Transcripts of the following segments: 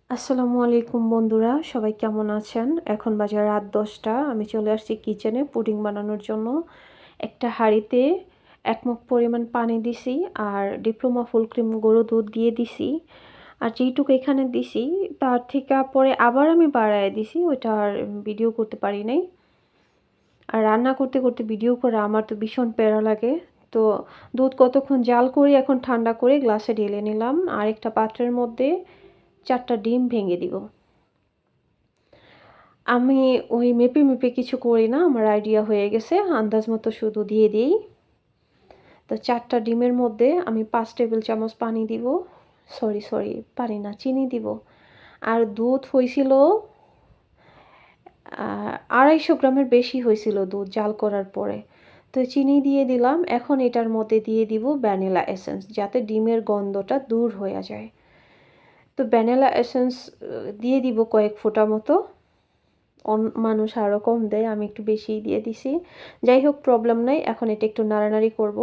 আসসালামু আলাইকুম বন্ধুরা, সবাই কেমন আছেন? এখন বাজে রাত 10টা। আমি চলে আসছি কিচেনে পুডিং বানানোর জন্য। একটা হাঁড়িতে 1 মগ পরিমাণ পানি দিছি আর ডিপ্লোমা ফুল ক্রিম গুঁড়ো দুধ দিয়ে দিছি। আর যেইটুকু এখানে দিছি তার থেকে পরে আবার আমি বাড়ায় দিছি, ওইটা আর ভিডিও করতে পারি নাই। আর রান্না করতে করতে ভিডিও করা আমার তো ভীষণ প্যারা লাগে। তো দুধ কতক্ষণ জাল করে এখন ঠান্ডা করে গ্লাসে ঢেলে নিলাম। আর একটা পাত্রের মধ্যে 4টা ডিম ভেঙে দিব। আমি ওই মেপে, মেপে কিছু করি না। আমার আইডিয়া হয়ে গেছে। আন্দাজ মতো শুধু দিয়ে দেই। তো 4টা ডিমের মধ্যে আমি 5 টেবিল চামচ পানি দিব। সরি পানি না, চিনি দিব। আর দুধ হইছিল 250 গ্রামের বেশি হয়েছিল দুধ জাল করার পরে। তো চিনি দিয়ে দিলাম। এখন এটার মধ্যে দিয়ে দিব ভ্যানিলা এসেন্স, যাতে ডিমের গন্ধটা দূর হয়ে যায়। তো ভ্যানিলা এসেন্স দিয়ে দিব কয়েক ফোঁটা মতো। মানুষ আরও কম দেয়, আমি একটু বেশিই দিয়ে দিছি। যাই হোক, প্রবলেম নাই। এখন এটা একটু নাড়ানাড়ি করব।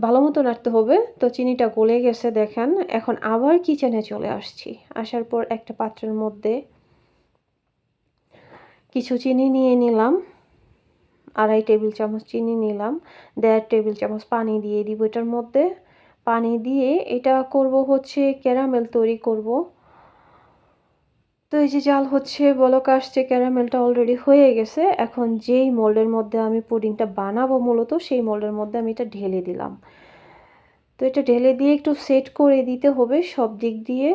ভালো মতো নাড়তে হবে। তো চিনিটা গলে গেছে দেখেন। এখন আবার কিচেনে চলে আসছি। আসার পর একটা পাত্রের মধ্যে কিছু চিনি নিয়ে নিলাম। 2.5 টেবিল চামচ চিনি নিলাম। 1.5 টেবিল চামচ পানি দিয়ে দিব এটার মধ্যে। পানি দিয়ে এটা করব হচ্ছে ক্যারামেল তৈরি করব। তো এই যে জাল হচ্ছে, বলক আসছে, ক্যারামেলটা অলরেডি হয়ে গেছে। এখন যেই মোল্ডের মধ্যে আমি পুডিংটা বানাবো মূলত, সেই মোল্ডের মধ্যে আমি এটা ঢেলে দিলাম। তো এটা ঢেলে দিয়ে একটু সেট করে দিতে হবে সব দিক দিয়ে।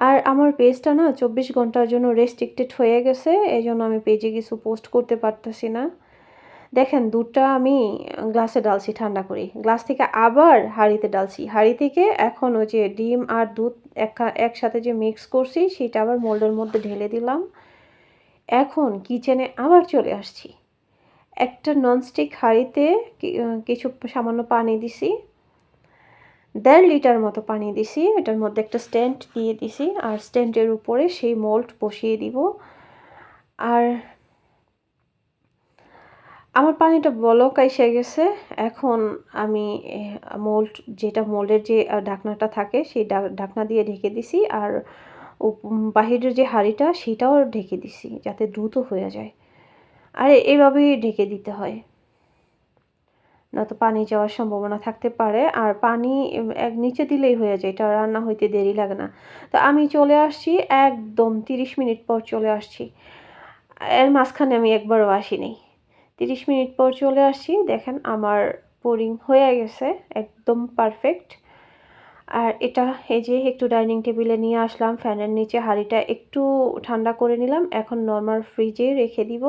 আর আমার পেজটা না 24 ঘন্টার জন্য রেস্ট্রিক্টেড হয়ে গেছে। এজন্য আমি পেজে কিছু পোস্ট করতে পারতেছি না। দেখেন, দুধটা আমি গ্লাসে ঢালছি ঠান্ডা করে। গ্লাস থেকে আবার হাঁড়িতে ঢালছি। হাঁড়ি থেকে এখন ওই যে ডিম আর দুধ একসাথে যে মিক্স করছি সেটা আবার মোল্ডের মধ্যে ঢেলে দিলাম। এখন কিচেনে আবার চলে আসছি। একটা ননস্টিক হাঁড়িতে কিছু সামান্য পানি দিছি। 1.5 লিটার মতো পানি দিছি। এটার মধ্যে একটা স্ট্যান্ড দিয়ে দিছি। আর স্ট্যান্ডের উপরে সেই মোল্ড বসিয়ে দিব। আর আমার পানিটা বলক আইসা গেছে। এখন আমি মোল্ডের যে ঢাকনাটা থাকে সেই ঢাকনা দিয়ে ঢেকে দিছি। আর বাহিরের যে হাঁড়িটা সেটাও ঢেকে দিছি, যাতে দ্রুত হয়ে যায়। আর এভাবেই ঢেকে দিতে হয়, নয়তো পানি যাওয়ার সম্ভাবনা থাকতে পারে। আর পানি নিচে দিলেই হয়ে যায়, এটা রান্না হইতে দেরি লাগে না। তো আমি চলে আসছি একদম 30 মিনিট পর চলে আসছি। এর মাঝখানে আমি একবারও আসিনি। 30 মিনিট পর চলে আসছি। দেখেন আমার পুডিং হয়ে গেছে, একদম পারফেক্ট। আর এটা এই যে একটু ডাইনিং টেবিলে নিয়ে আসলাম, ফ্যানের নিচে হাঁড়িটা একটু ঠান্ডা করে নিলাম। এখন নরমাল ফ্রিজে রেখে দিব।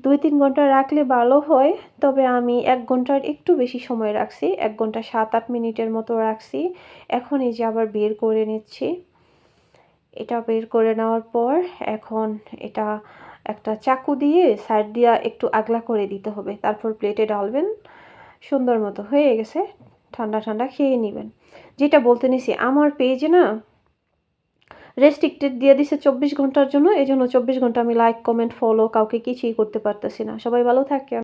2-3 ঘন্টা রাখলে ভালো হয়, তবে আমি 1 ঘন্টার একটু বেশি সময় রাখছি। 1 ঘন্টা 7-8 মিনিটের মতো রাখছি। এখন এই যে আবার বের করে নিচ্ছি। এটা বের করে নেওয়ার পর এখন এটা একটা চাকু দিয়ে সাইড দিয়া একটু আগলা করে দিতে হবে। তারপর প্লেটে ঢালবেন। সুন্দর মতো হয়ে গেছে। ঠান্ডা ঠান্ডা খেয়ে নেবেন। যেটা বলতে নিছি, আমার পেজে না রেস্ট্রিক্টেড দিয়ে দিছে 24 ঘন্টার জন্য। এজন্য 24 ঘন্টা আমি লাইক, কমেন্ট, ফলো কাউকে কিছুই করতে পারতেছি না। সবাই ভালো থাকেন।